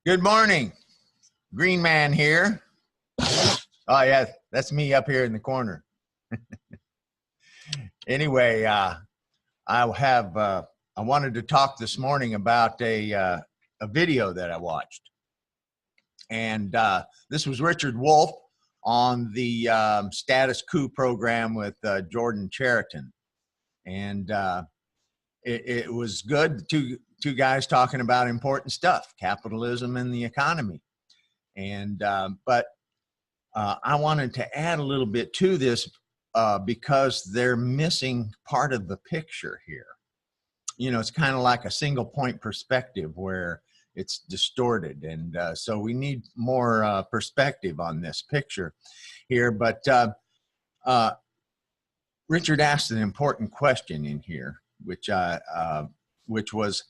Good morning. Green Man here. Oh, yeah, that's me up here in the corner. Anyway, I wanted to talk this morning about a video that I watched. And this was Richard Wolff on the Status Quo program with Jordan Chariton. And it was good. Two guys talking about important stuff, capitalism and the economy. And but I wanted to add a little bit to this because they're missing part of the picture here. You know, it's kind of like a single point perspective where it's distorted. And so we need more perspective on this picture here. But Richard asked an important question in here, which was,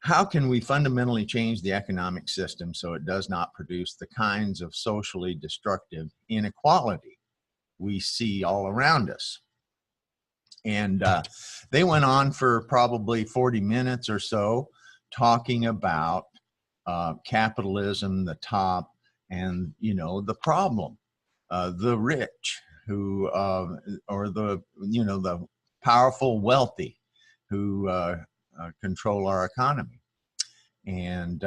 how can we fundamentally change the economic system so it does not produce the kinds of socially destructive inequality we see all around us? And they went on for probably 40 minutes or so talking about capitalism, the top, and, you know, the problem, the rich who, or the, you know, the powerful, wealthy who control our economy. And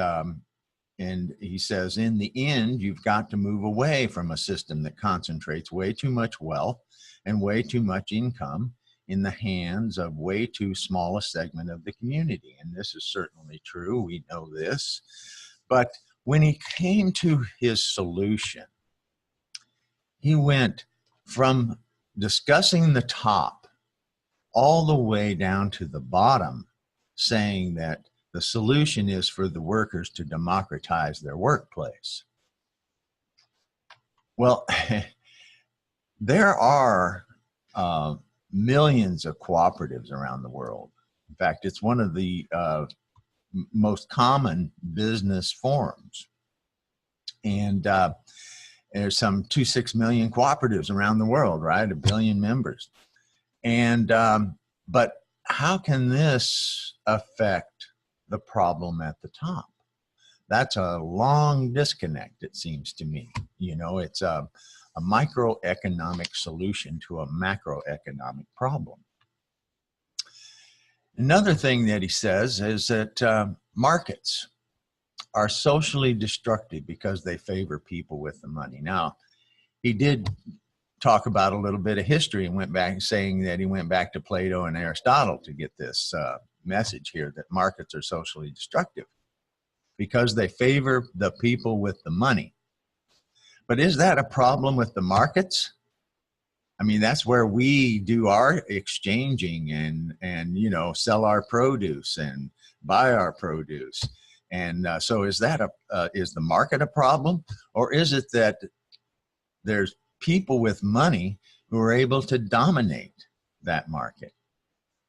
he says, in the end, you've got to move away from a system that concentrates way too much wealth and way too much income in the hands of way too small a segment of the community. And this is certainly true. We know this. But when he came to his solution, he went from discussing the top all the way down to the bottom, saying that the solution is for the workers to democratize their workplace. Well, there are millions of cooperatives around the world. In fact, it's one of the most common business forms. And there's some 2.6 million cooperatives around the world, right? 1 billion members. And but how can this affect the problem at the top? That's a long disconnect, it seems to me. You know, it's a microeconomic solution to a macroeconomic problem. Another thing that he says is that markets are socially destructive because they favor people with the money. Now, he did talk about a little bit of history and went back saying that he went back to Plato and Aristotle to get this message here that markets are socially destructive because they favor the people with the money. But is that a problem with the markets? I mean, that's where we do our exchanging and you know, sell our produce and buy our produce. And so is that is the market a problem, or is it that there's people with money who are able to dominate that market?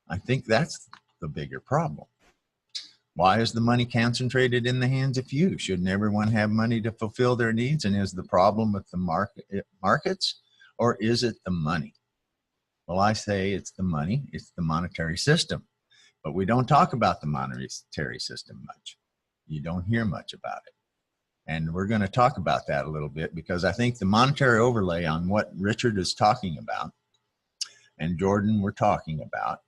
I think that's the bigger problem. Why is the money concentrated in the hands of few? Shouldn't everyone have money to fulfill their needs? And is the problem with the markets, or is it the money? Well, I say it's the money, it's the monetary system. But we don't talk about the monetary system much. You don't hear much about it. And we're going to talk about that a little bit, because I think the monetary overlay on what Richard is talking about and Jordan were talking about,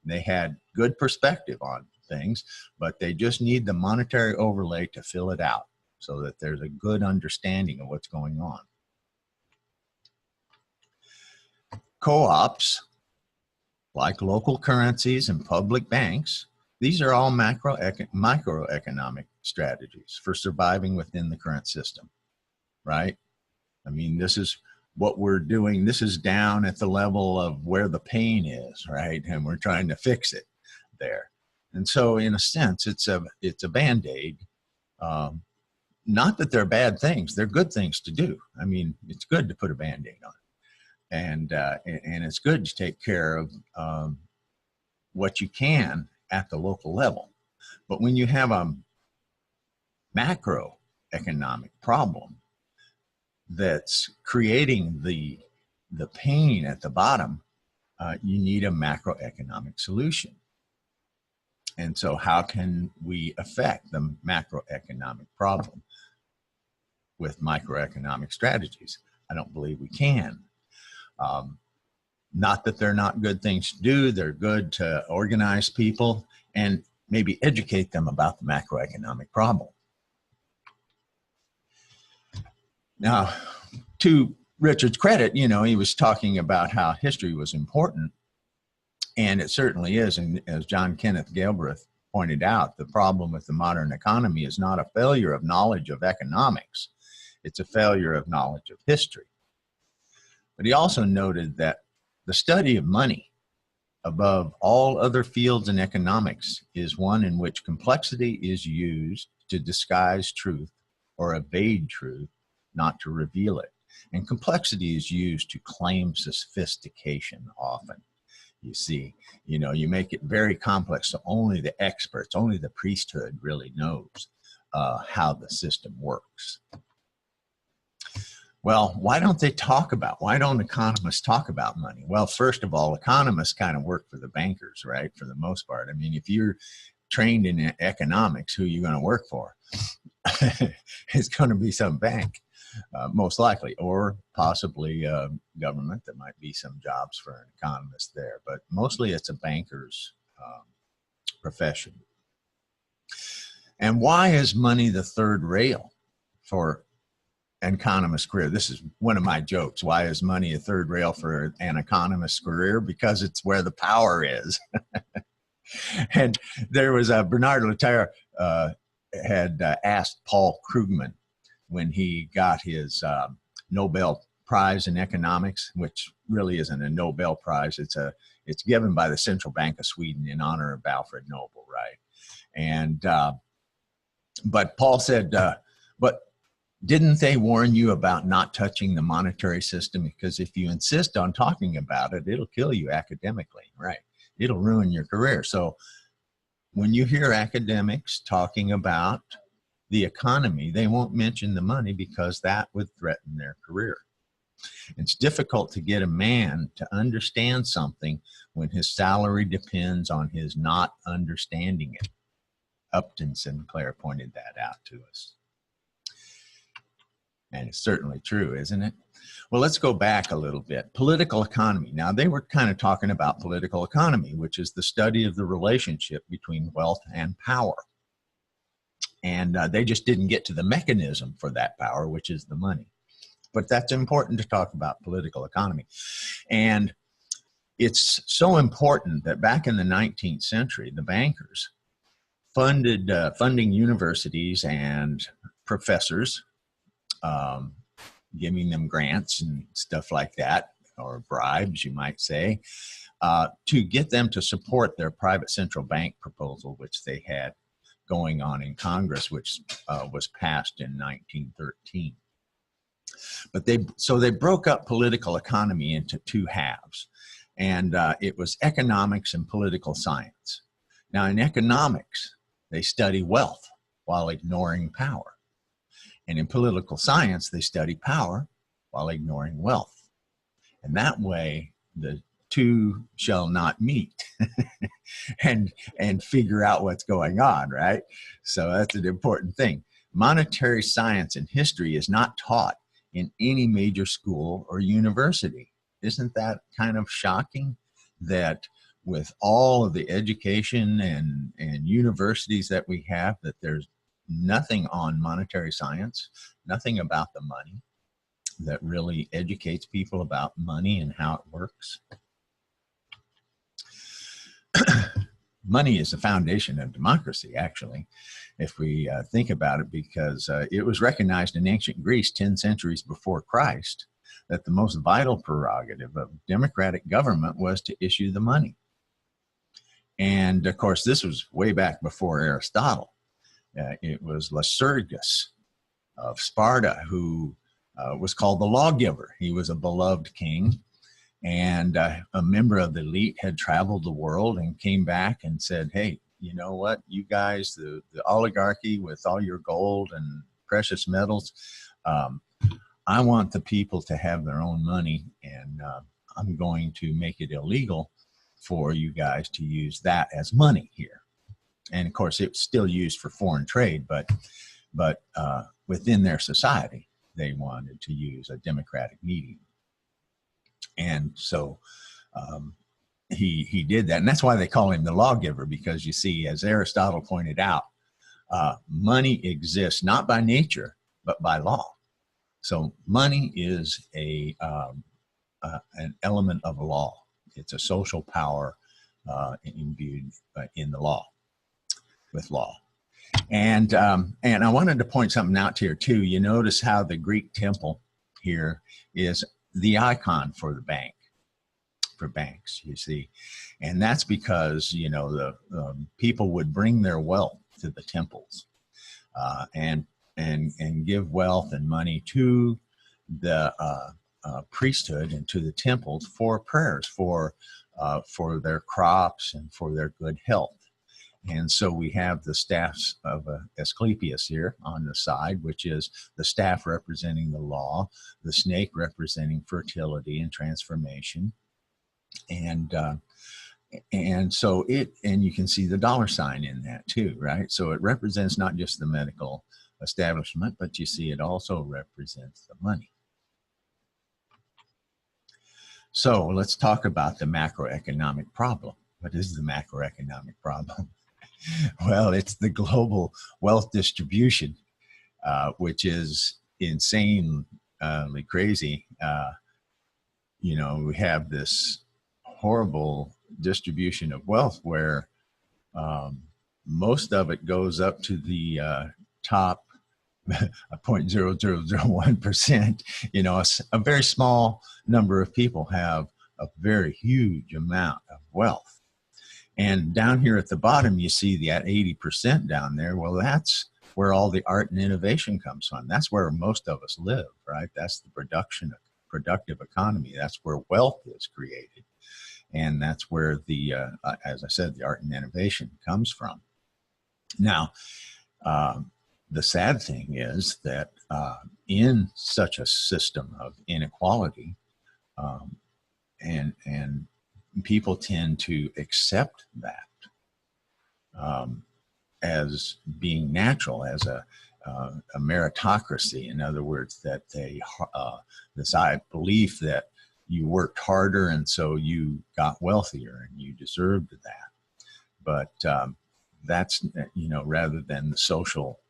they had good perspective on things, but they just need the monetary overlay to fill it out so that there's a good understanding of what's going on. Co-ops, like local currencies and public banks, these are all microeconomic strategies for surviving within the current system, right? I mean, this is what we're doing. This is down at the level of where the pain is, right? And we're trying to fix it there. And so in a sense, it's a Band-Aid. Not that they're bad things, they're good things to do. I mean, it's good to put a Band-Aid on it. And it's good to take care of what you can at the local level. But when you have a macroeconomic problem that's creating the pain at the bottom, you need a macroeconomic solution. And so how can we affect the macroeconomic problem? with microeconomic strategies. I don't believe we can. Not that they're not good things to do. They're good to organize people and maybe educate them about the macroeconomic problem. Now, to Richard's credit, you know, he was talking about how history was important, and it certainly is. And as John Kenneth Galbraith pointed out, the problem with the modern economy is not a failure of knowledge of economics. It's a failure of knowledge of history. But he also noted that the study of money, above all other fields in economics, is one in which complexity is used to disguise truth or evade truth, not to reveal it. And complexity is used to claim sophistication often. You see, you know, you make it very complex, so only the experts, only the priesthood really knows how the system works. Well, why don't economists talk about money? Well, first of all, economists kind of work for the bankers, right? For the most part. I mean, if you're trained in economics, who are you going to work for? It's going to be some bank, most likely, or possibly government. There might be some jobs for an economist there, but mostly it's a banker's profession. And why is money the third rail for an economist's career? This is one of my jokes. Why is money a third rail for an economist's career? Because it's where the power is. And there was Bernard Latour had asked Paul Krugman when he got his Nobel Prize in economics, which really isn't a Nobel Prize. It's given by the Central Bank of Sweden in honor of Alfred Nobel, right? And but Paul said, but didn't they warn you about not touching the monetary system? Because if you insist on talking about it, it'll kill you academically, right? It'll ruin your career. So when you hear academics talking about the economy, they won't mention the money because that would threaten their career. It's difficult to get a man to understand something when his salary depends on his not understanding it. Upton Sinclair pointed that out to us. And it's certainly true, isn't it? Well, let's go back a little bit. Political economy. Now, they were kind of talking about political economy, which is the study of the relationship between wealth and power. And they just didn't get to the mechanism for that power, which is the money. But that's important to talk about political economy. And it's so important that back in the 19th century, the bankers funding universities and professors, giving them grants and stuff like that, or bribes, you might say, to get them to support their private central bank proposal, which they had going on in Congress, which was passed in 1913. But they broke up political economy into two halves, and it was economics and political science. Now, in economics, they study wealth while ignoring power. And in political science, they study power while ignoring wealth. And that way, the two shall not meet and figure out what's going on, right? So that's an important thing. Monetary science and history is not taught in any major school or university. Isn't that kind of shocking that with all of the education and universities that we have, that there's nothing on monetary science, nothing about the money that really educates people about money and how it works? Money is the foundation of democracy, actually, if we think about it, because it was recognized in ancient Greece 10 centuries before Christ that the most vital prerogative of democratic government was to issue the money. And of course, this was way back before Aristotle. It was Lycurgus of Sparta who was called the lawgiver. He was a beloved king, and a member of the elite had traveled the world and came back and said, hey, you know what, you guys, the oligarchy with all your gold and precious metals, I want the people to have their own money, and I'm going to make it illegal for you guys to use that as money here. And of course, it's still used for foreign trade, but within their society, they wanted to use a democratic medium. And so he did that. And that's why they call him the lawgiver, because you see, as Aristotle pointed out, money exists not by nature, but by law. So money is an element of law. It's a social power imbued in the law, with law. And I wanted to point something out here too. You notice how the Greek temple here is the icon for the bank, for banks, you see. And that's because, you know, the people would bring their wealth to the temples and give wealth and money to the priesthood and to the temples for prayers, for their crops and for their good health. And so we have the staffs of Asclepius here on the side, which is the staff representing the law, the snake representing fertility and transformation. And so and you can see the dollar sign in that too, right? So it represents not just the medical establishment, but you see it also represents the money. So let's talk about the macroeconomic problem. What is the macroeconomic problem? Well, it's the global wealth distribution, which is insanely crazy. You know, we have this horrible distribution of wealth where most of it goes up to the top 0.0001%. You know, a very small number of people have a very huge amount of wealth. And down here at the bottom, you see that 80% down there. Well, that's where all the art and innovation comes from. That's where most of us live, right? That's the productive economy. That's where wealth is created. And that's where the, as I said, the art and innovation comes from. Now, the sad thing is that in such a system of inequality, and people tend to accept that as being natural, as a meritocracy. In other words, that they this belief that you worked harder and so you got wealthier and you deserved that. But that's, you know, rather than the social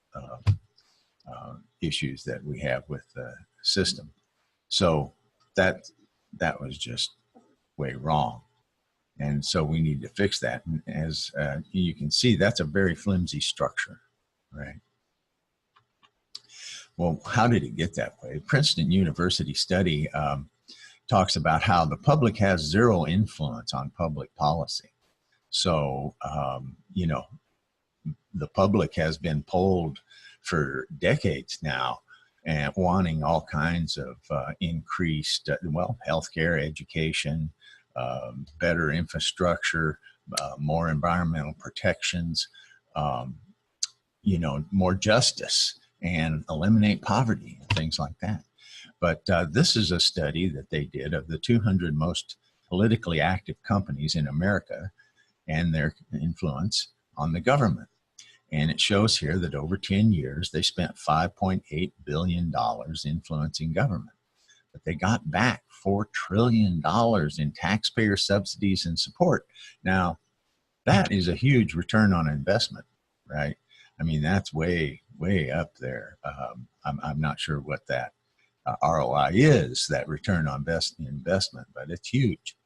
issues that we have with the system. So that was just way wrong. And so we need to fix that. And as you can see, that's a very flimsy structure, right? Well, how did it get that way? Princeton University study talks about how the public has zero influence on public policy. So, you know, the public has been polled for decades now and wanting all kinds of increased, well, healthcare, education, better infrastructure, more environmental protections, you know, more justice, and eliminate poverty and things like that. But this is a study that they did of the 200 most politically active companies in America and their influence on the government. And it shows here that over 10 years, they spent $5.8 billion influencing government. But they got back $4 trillion in taxpayer subsidies and support. Now, that is a huge return on investment, right? I mean, that's way, way up there. I'm not sure what that ROI is, that return on investment, but it's huge.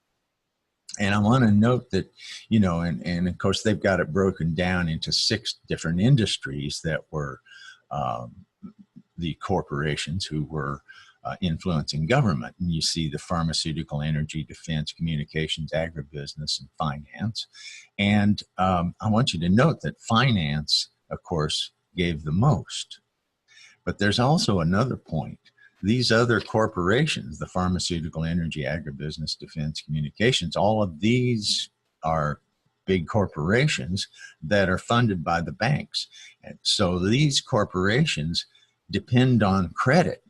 And I want to note that, you know, and of course, they've got it broken down into 6 different industries that were the corporations who were influencing government. And you see the pharmaceutical, energy, defense, communications, agribusiness, and finance. And I want you to note that finance, of course, gave the most. But there's also another point. These other corporations, the pharmaceutical, energy, agribusiness, defense, communications, all of these are big corporations that are funded by the banks. And so these corporations depend on credit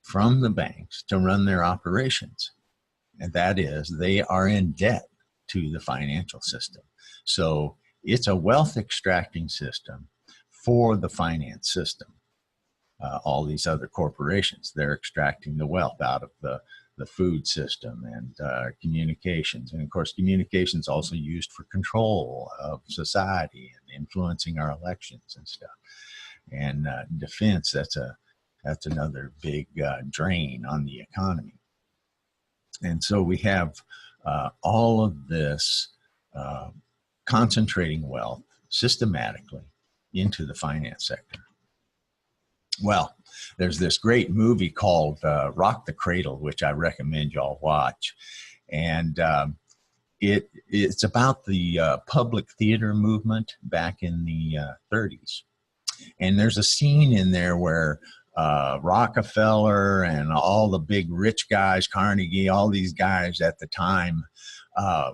from the banks to run their operations. And that is, they are in debt to the financial system. So it's a wealth extracting system for the finance system. all these other corporations. They're extracting the wealth out of the food system and communications. And of course, communications also used for control of society and influencing our elections and stuff. And defense, that's another big drain on the economy. And so we have all of this concentrating wealth systematically into the finance sector. Well, there's this great movie called Rock the Cradle, which I recommend y'all watch. And it's about the public theater movement back in the 30s. And there's a scene in there where Rockefeller and all the big rich guys, Carnegie, all these guys at the time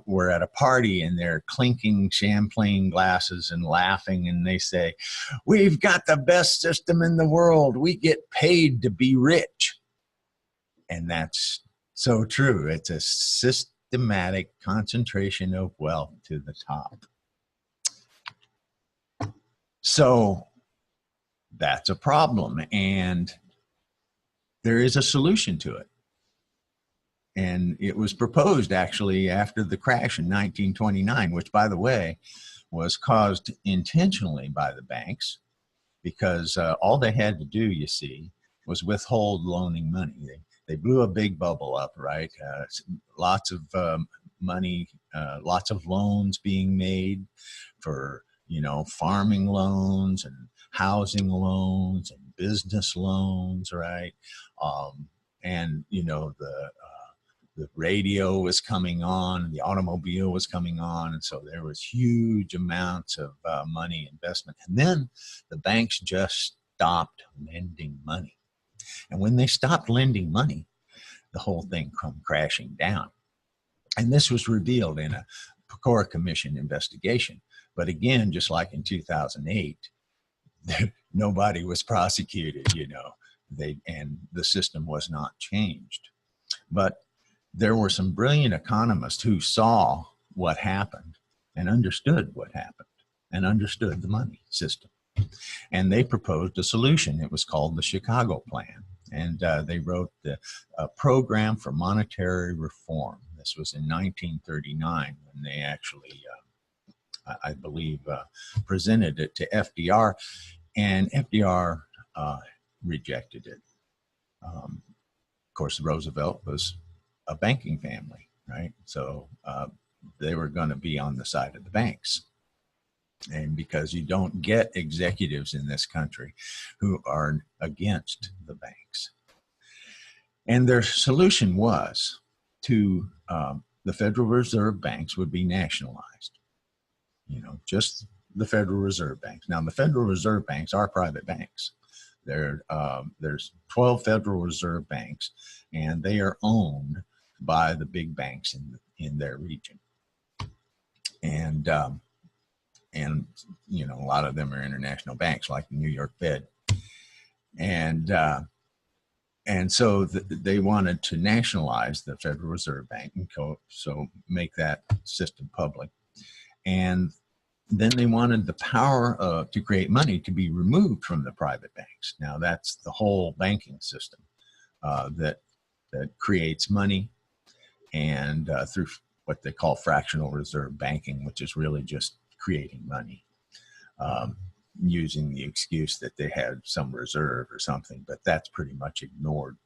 were at a party, and they're clinking champagne glasses and laughing, and they say, "We've got the best system in the world. We get paid to be rich." And that's so true. It's a systematic concentration of wealth to the top. So that's a problem, and there is a solution to it. And it was proposed actually after the crash in 1929, which, by the way, was caused intentionally by the banks, because all they had to do, you see, was withhold loaning money. They blew a big bubble up, right? Lots of money, lots of loans being made for, farming loans and housing loans and business loans, right? And, the radio was coming on, the automobile was coming on, and so there was huge amounts of money investment. And then the banks just stopped lending money. And when they stopped lending money, the whole thing come crashing down. And this was revealed in a Pecora Commission investigation. But again, just like in 2008, nobody was prosecuted, and the system was not changed. But there were some brilliant economists who saw what happened and understood what happened and understood the money system. And they proposed a solution. It was called the Chicago Plan. And they wrote the Program for Monetary Reform. This was in 1939 when they actually, I believe, presented it to FDR. And FDR rejected it. Of course, Roosevelt was a banking family, right? So they were going to be on the side of the banks. And because you don't get executives in this country who are against the banks. And their solution was to the Federal Reserve banks would be nationalized, just the Federal Reserve banks. Now, the Federal Reserve banks are private banks. There's 12 Federal Reserve banks, and they are owned by the big banks in their region. And a lot of them are international banks like the New York Fed. And so they wanted to nationalize the Federal Reserve Bank and so make that system public. And then they wanted the power to create money to be removed from the private banks. Now that's the whole banking system that creates money, and through what they call fractional reserve banking, which is really just creating money, using the excuse that they had some reserve or something, but that's pretty much ignored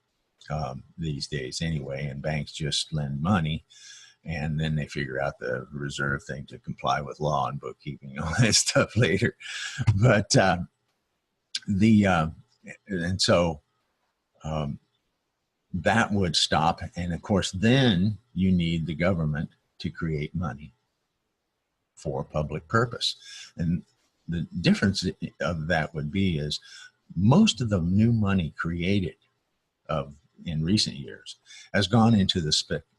these days anyway, and banks just lend money, and then they figure out the reserve thing to comply with law and bookkeeping and all that stuff later. But that would stop. And of course, then you need the government to create money for public purpose. And the difference of that would be is most of the new money created in recent years has gone into the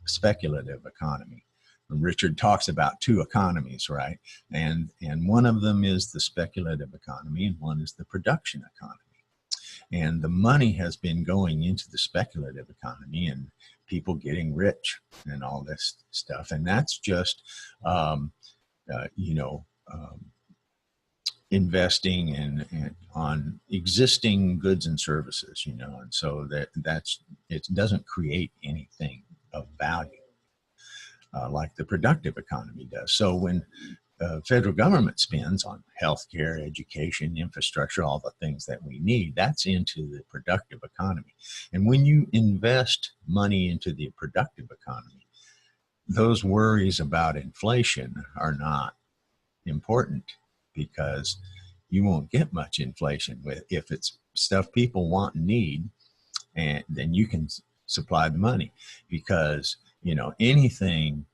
speculative economy. Richard talks about two economies, right? And one of them is the speculative economy, and one is the production economy. And the money has been going into the speculative economy and people getting rich and all this stuff. And that's just, investing on existing goods and services, and so it doesn't create anything of value like the productive economy does. So when federal government spends on healthcare, education, infrastructure, all the things that we need, that's into the productive economy. And when you invest money into the productive economy, those worries about inflation are not important, because you won't get much inflation if it's stuff people want and need, and then you can supply the money, because anything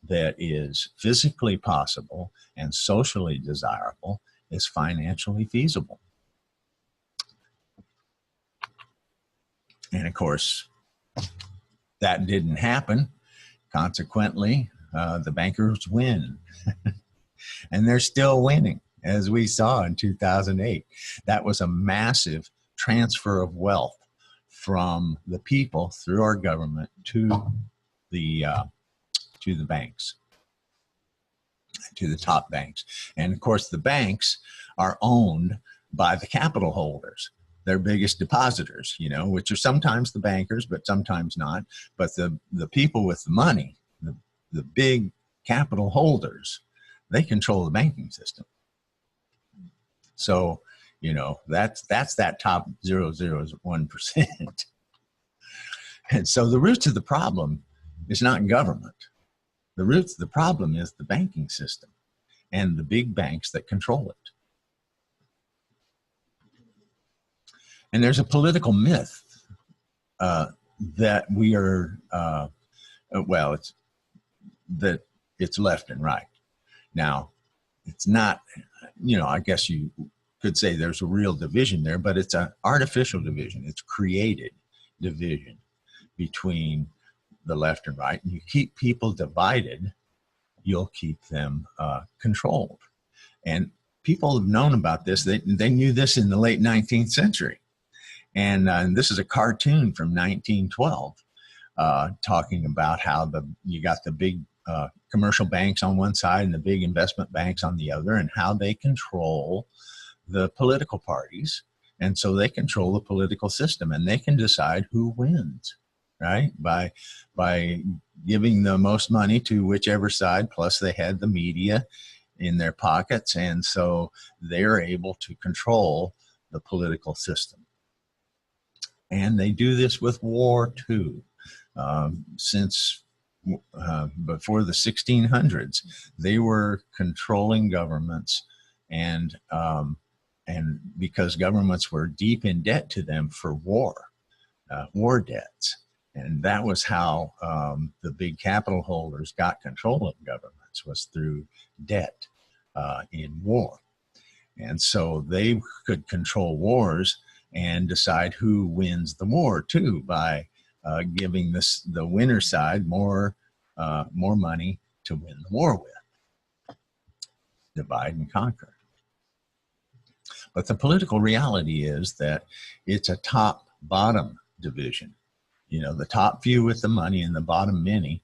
that is physically possible and socially desirable is financially feasible. And of course, that didn't happen. Consequently, the bankers win. And they're still winning, as we saw in 2008. That was a massive transfer of wealth from the people through our government to the banks, to the top banks. And of course, the banks are owned by the capital holders, their biggest depositors, which are sometimes the bankers, but sometimes not. But the people with the money, the big capital holders, they control the banking system. So, that's that top 0.001%. And so the roots of the problem is not government. The roots of the problem is the banking system and the big banks that control it. And there's a political myth that we are, it's left and right. Now, it's not, I guess you could say there's a real division there, but it's an artificial division. It's created division between the left and right. And you keep people divided, you'll keep them controlled. And people have known about this. They knew this in the late 19th century. And this is a cartoon from 1912 talking about how you got the big commercial banks on one side and the big investment banks on the other, and how they control the political parties. And so they control the political system, and they can decide who wins, right? By giving the most money to whichever side, plus they had the media in their pockets. And so they're able to control the political system. And they do this with war too. Since before the 1600s, they were controlling governments, and because governments were deep in debt to them for war debts. And that was how the big capital holders got control of governments, was through debt in war. And so they could control wars and decide who wins the war too, by giving the winner side more money to win the war with. Divide and conquer. But the political reality is that it's a top-bottom division. The top few with the money and the bottom many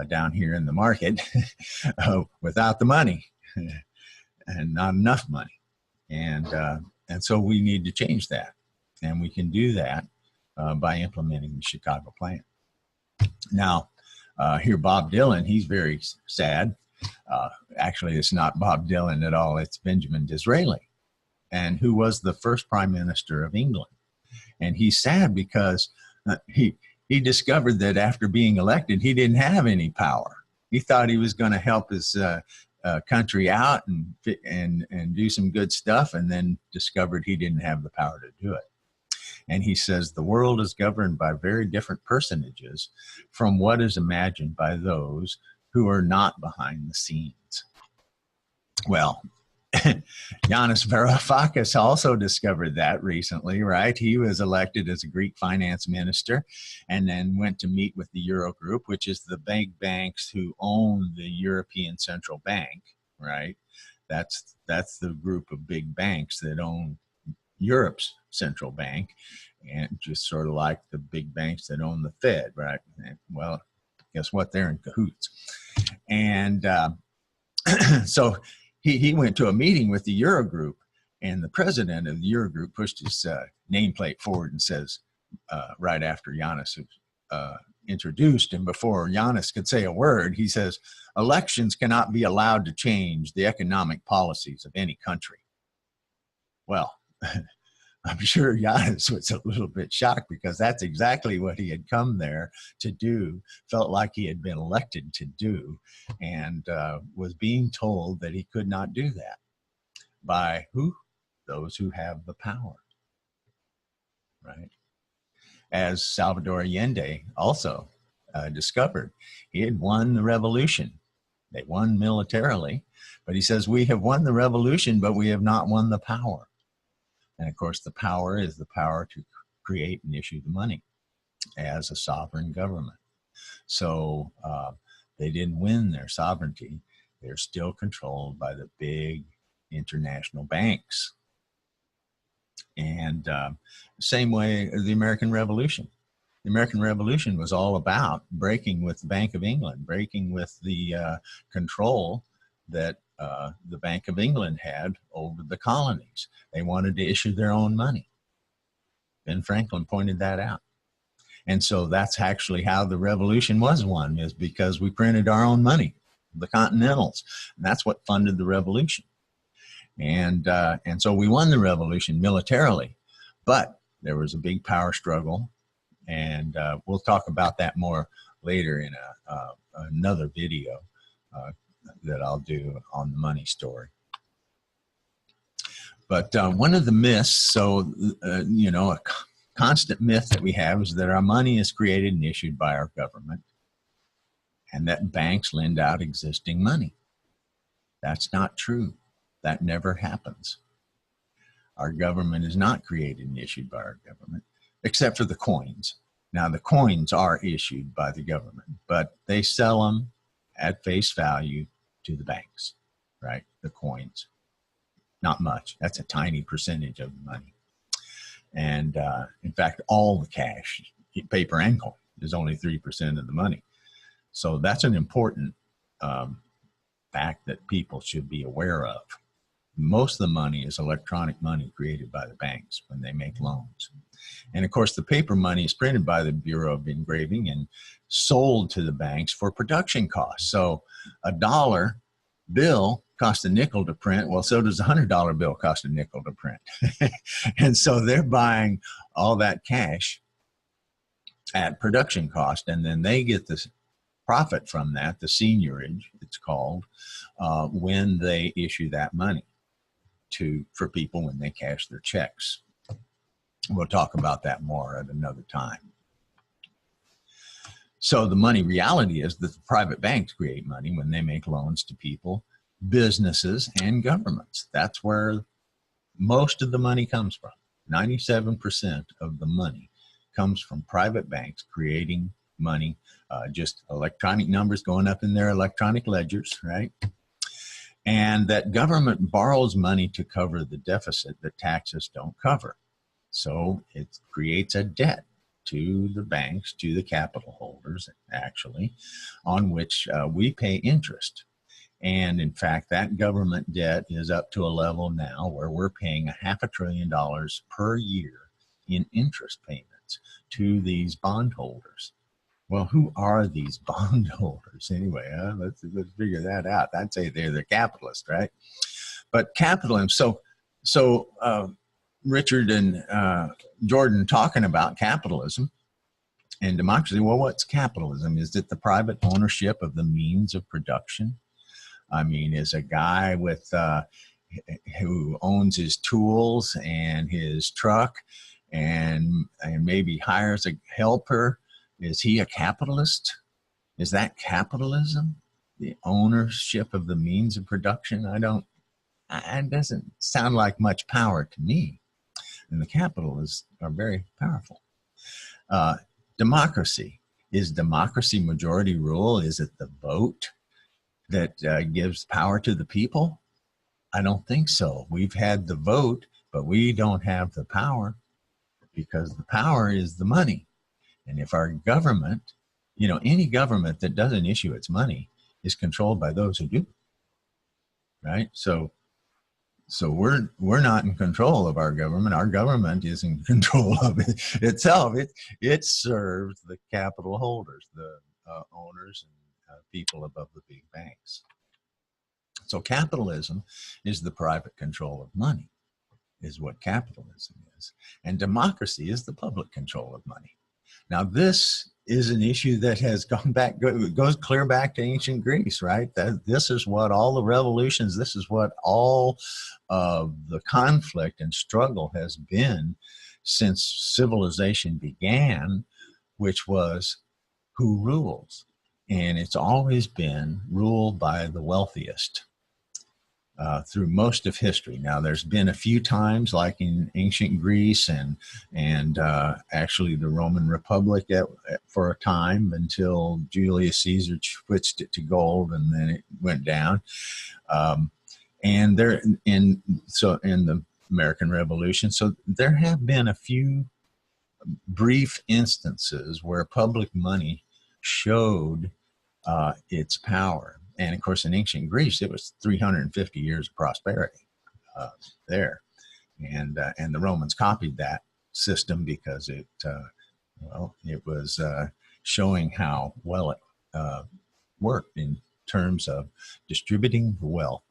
down here in the market without the money and not enough money. And so we need to change that. And we can do that by implementing the Chicago Plan. Now, here Bob Dylan, he's very sad. Actually, it's not Bob Dylan at all. It's Benjamin Disraeli, and who was the first Prime Minister of England. And he's sad because he discovered that after being elected, he didn't have any power. He thought he was going to help his country out and do some good stuff, and then discovered he didn't have the power to do it. And he says, the world is governed by very different personages from what is imagined by those who are not behind the scenes. Well, Yanis Varoufakis also discovered that recently, right? He was elected as a Greek finance minister and then went to meet with the Eurogroup, which is the big banks who own the European Central Bank, right? That's the group of big banks that own Europe's central bank, and just sort of like the big banks that own the Fed, right? Well, guess what? They're in cahoots. And so he went to a meeting with the Eurogroup, And the president of the Eurogroup pushed his nameplate forward and says, right after Giannis introduced him, before Giannis could say a word, he says, elections cannot be allowed to change the economic policies of any country. Well, I'm sure Giannis was a little bit shocked, because that's exactly what he had come there to do, felt like he had been elected to do, and was being told that he could not do that. By who? Those who have the power, right? As Salvador Allende also discovered, he had won the revolution. They won militarily, but he says, we have won the revolution, but we have not won the power. And of course, the power is the power to create and issue the money as a sovereign government. So they didn't win their sovereignty. They're still controlled by the big international banks. And same way the American Revolution. The American Revolution was all about breaking with the Bank of England, breaking with the control that the Bank of England had over the colonies. They wanted to issue their own money. Ben Franklin pointed that out. And so that's actually how the revolution was won, is because we printed our own money, the Continentals. And that's what funded the revolution. And so we won the revolution militarily, but there was a big power struggle, and we'll talk about that more later in another video that I'll do on the money story. But one of the myths, so you know, a constant myth that we have is that our money is created and issued by our government, and that banks lend out existing money. That's not true. That never happens. Our government is not created and issued by our government, except for the coins. Now, the coins are issued by the government, but they sell them at face value to the banks, right? The coins. Not much. That's a tiny percentage of the money. And in fact, all the cash, paper and coin, is only 3% of the money. So that's an important fact that people should be aware of. Most of the money is electronic money created by the banks when they make loans. And of course, the paper money is printed by the Bureau of Engraving and sold to the banks for production costs. So a $1 bill costs a nickel to print. Well, so does a $100 bill cost a nickel to print. And so they're buying all that cash at production cost, and then they get the profit from that, the seigniorage, it's called, when they issue that money for people when they cash their checks. We'll talk about that more at another time. So the money reality is that the private banks create money when they make loans to people, businesses, and governments. That's where most of the money comes from. 97% of the money comes from private banks creating money, just electronic numbers going up in their electronic ledgers, right? And that government borrows money to cover the deficit that taxes don't cover. So it creates a debt to the banks, to the capital holders, actually, on which we pay interest. And in fact, that government debt is up to a level now where we're paying $500 billion per year in interest payments to these bondholders. Well, who are these bondholders anyway? Let's figure that out. I'd say they're the capitalists, right? But capitalism, so Richard and Jordan talking about capitalism and democracy. Well, what's capitalism? Is it the private ownership of the means of production? I mean, is a guy with who owns his tools and his truck and maybe hires a helper, is he a capitalist? Is that capitalism? The ownership of the means of production? It doesn't sound like much power to me. And the capitalists are very powerful. Democracy. Is democracy majority rule? Is it the vote that gives power to the people? I don't think so. We've had the vote, but we don't have the power, because the power is the money. And if our government, any government that doesn't issue its money is controlled by those who do, right? So So we're not in control of our government. Our government is in control of itself. It serves the capital holders, the owners and people above the big banks. So capitalism is the private control of money, is what capitalism is. And democracy is the public control of money. Now, this is an issue that has gone back, goes clear back to ancient Greece, right? This is what all the revolutions, this is what all of the conflict and struggle has been since civilization began, which was who rules. And it's always been ruled by the wealthiest. Through most of history. Now, there's been a few times, like in ancient Greece and actually the Roman Republic for a time until Julius Caesar switched it to gold, and then it went down. And there, in the American Revolution, so there have been a few brief instances where public money showed its power. And of course, in ancient Greece, it was 350 years of prosperity there, and the Romans copied that system because it was showing how well it worked in terms of distributing the wealth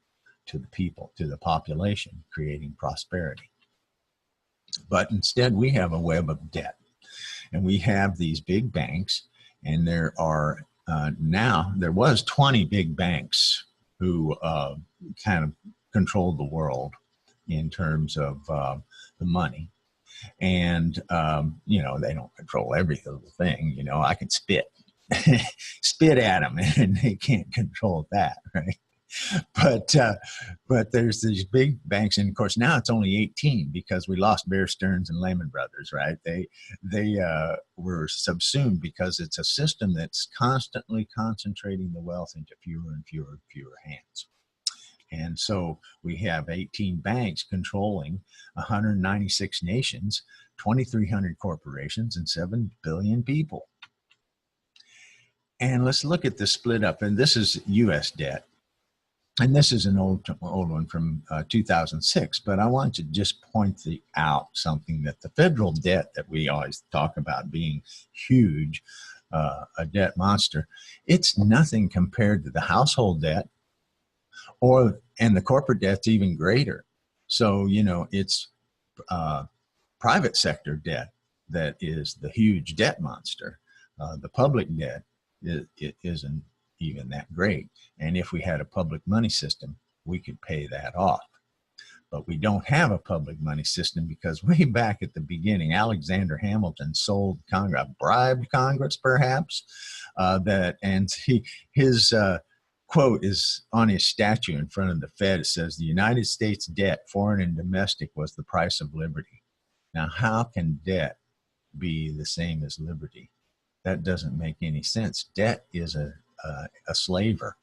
to the people, to the population, creating prosperity. But instead, we have a web of debt, and we have these big banks, and there are now, there was 20 big banks who kind of controlled the world in terms of the money. And, they don't control every little thing. I can spit at them and they can't control that, right? But there's these big banks, and of course now it's only 18 because we lost Bear Stearns and Lehman Brothers, right? They were subsumed because it's a system that's constantly concentrating the wealth into fewer and fewer and fewer hands. And so we have 18 banks controlling 196 nations, 2,300 corporations, and 7 billion people. And let's look at the split up. And this is U.S. debt. And this is an old one from 2006, but I want to just point out something, that the federal debt that we always talk about being huge, a debt monster, it's nothing compared to the household debt, and the corporate debt's even greater. So, it's private sector debt that is the huge debt monster. The public debt it isn't even that great. And if we had a public money system, we could pay that off. But we don't have a public money system because way back at the beginning, Alexander Hamilton sold Congress, bribed Congress perhaps, his quote is on his statue in front of the Fed. It says, "The United States debt, foreign and domestic, was the price of liberty." Now, how can debt be the same as liberty? That doesn't make any sense. Debt is a slaver.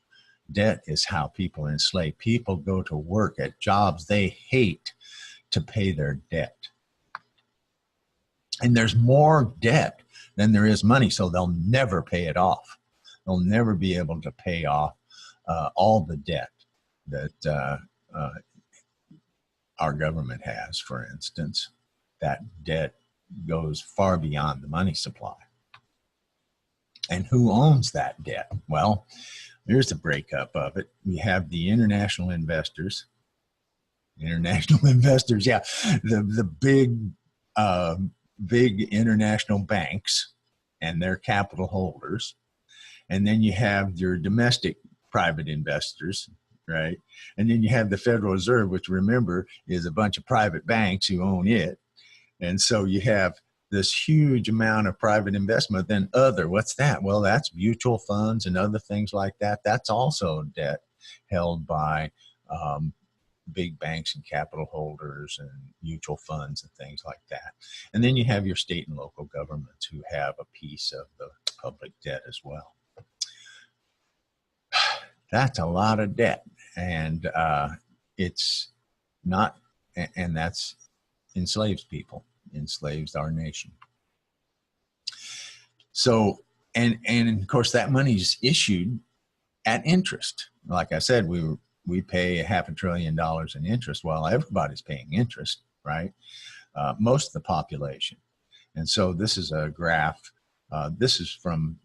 Debt is how people are enslaved. People go to work at jobs they hate to pay their debt. And there's more debt than there is money, so they'll never pay it off. They'll never be able to pay off all the debt that our government has, for instance. That debt goes far beyond the money supply. And who owns that debt? Well, there's the breakup of it. We have the international investors. International investors, yeah. The big international banks and their capital holders. And then you have your domestic private investors, right? And then you have the Federal Reserve, which, remember, is a bunch of private banks who own it. And so you have this huge amount of private investment. Then what's that? Well, that's mutual funds and other things like that. That's also debt held by big banks and capital holders and mutual funds and things like that. And then you have your state and local governments who have a piece of the public debt as well. That's a lot of debt. And it's not, and that's enslaves people, enslaves our nation. So, and of course that money is issued at interest. Like I said, we pay $500 billion in interest. Well, everybody's paying interest, right? Most of the population. And so this is a graph. This is from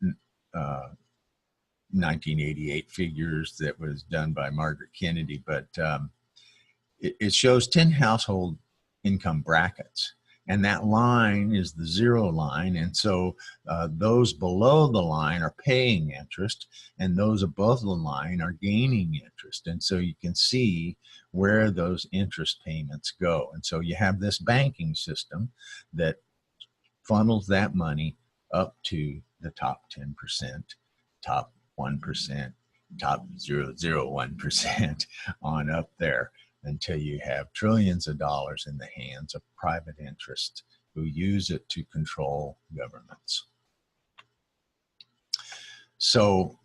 1988 figures that was done by Margaret Kennedy, but it shows 10 household income brackets. And that line is the zero line. And so those below the line are paying interest, and those above the line are gaining interest. And so you can see where those interest payments go. And so you have this banking system that funnels that money up to the top 10%, top 1%, top 0.001% on up there, until you have trillions of dollars in the hands of private interests who use it to control governments. So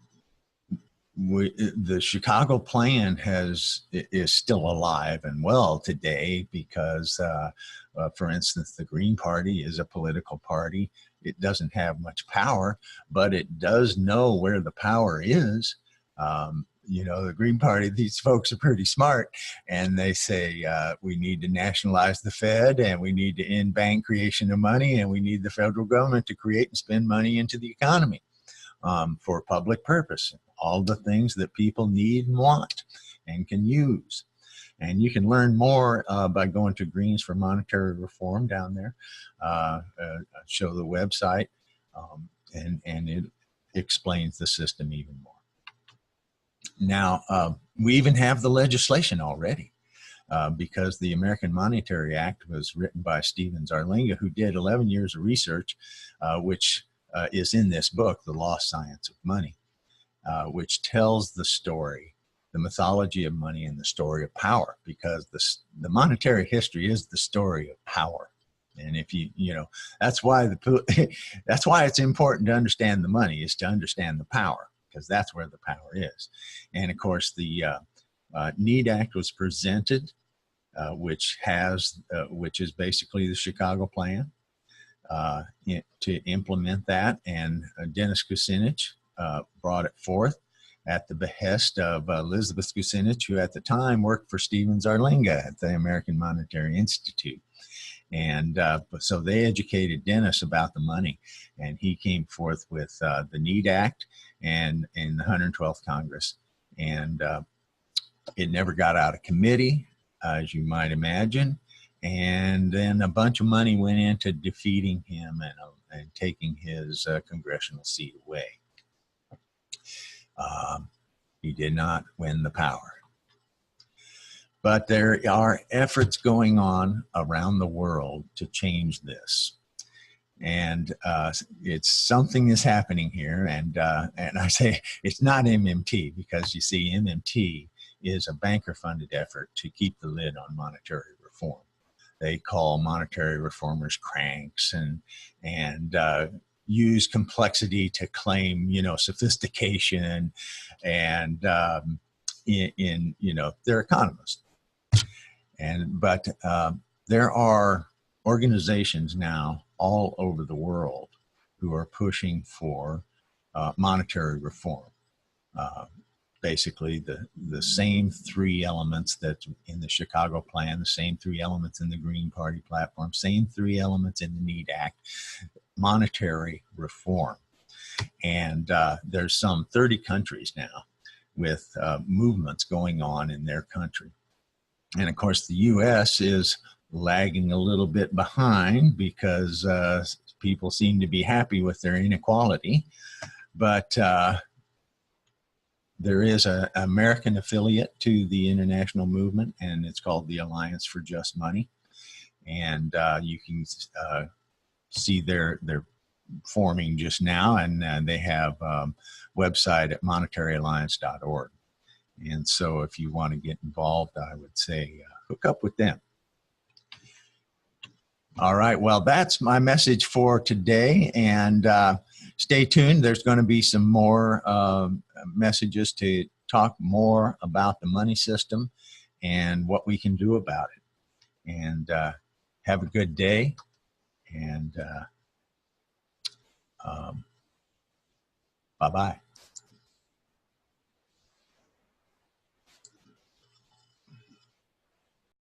the Chicago Plan is still alive and well today because, for instance, the Green Party is a political party. It doesn't have much power, but it does know where the power is. You know, the Green Party, these folks are pretty smart, and they say we need to nationalize the Fed, and we need to end bank creation of money, and we need the federal government to create and spend money into the economy for public purpose, all the things that people need and want and can use. And you can learn more by going to Greens for Monetary Reform down there. Show the website, and it explains the system even more. Now, we even have the legislation already because the American Monetary Act was written by Stephen Zarlinga, who did 11 years of research, which is in this book, The Lost Science of Money, which tells the story, the mythology of money and the story of power, because the monetary history is the story of power. And if you know, that's why that's why it's important to understand the money, is to understand the power, because that's where the power is. And of course, the Need Act was presented, which is basically the Chicago Plan to implement that. And Dennis Kucinich brought it forth at the behest of Elizabeth Kucinich, who at the time worked for Stephen Zarlinga at the American Monetary Institute. And so they educated Dennis about the money, and he came forth with the Need Act and in the 112th Congress. And it never got out of committee, as you might imagine. And then a bunch of money went into defeating him and taking his congressional seat away. He did not win the power. But there are efforts going on around the world to change this. And it's something is happening here. And I say it's not MMT, because you see, MMT is a banker-funded effort to keep the lid on monetary reform. They call monetary reformers cranks and use complexity to claim, you know, sophistication, and they're economists. But there are organizations now all over the world who are pushing for monetary reform. Basically, the same three elements that's in the Chicago Plan, the same three elements in the Green Party platform, same three elements in the Need Act, monetary reform. And there's some 30 countries now with movements going on in their country. And of course, the U.S. is lagging a little bit behind because people seem to be happy with their inequality. But there is an American affiliate to the international movement, and it's called the Alliance for Just Money. And you can see they're forming just now, and they have a website at monetaryalliance.org. And so if you want to get involved, I would say hook up with them. All right, well, that's my message for today, and stay tuned. There's going to be some more messages to talk more about the money system and what we can do about it. And have a good day, and bye-bye.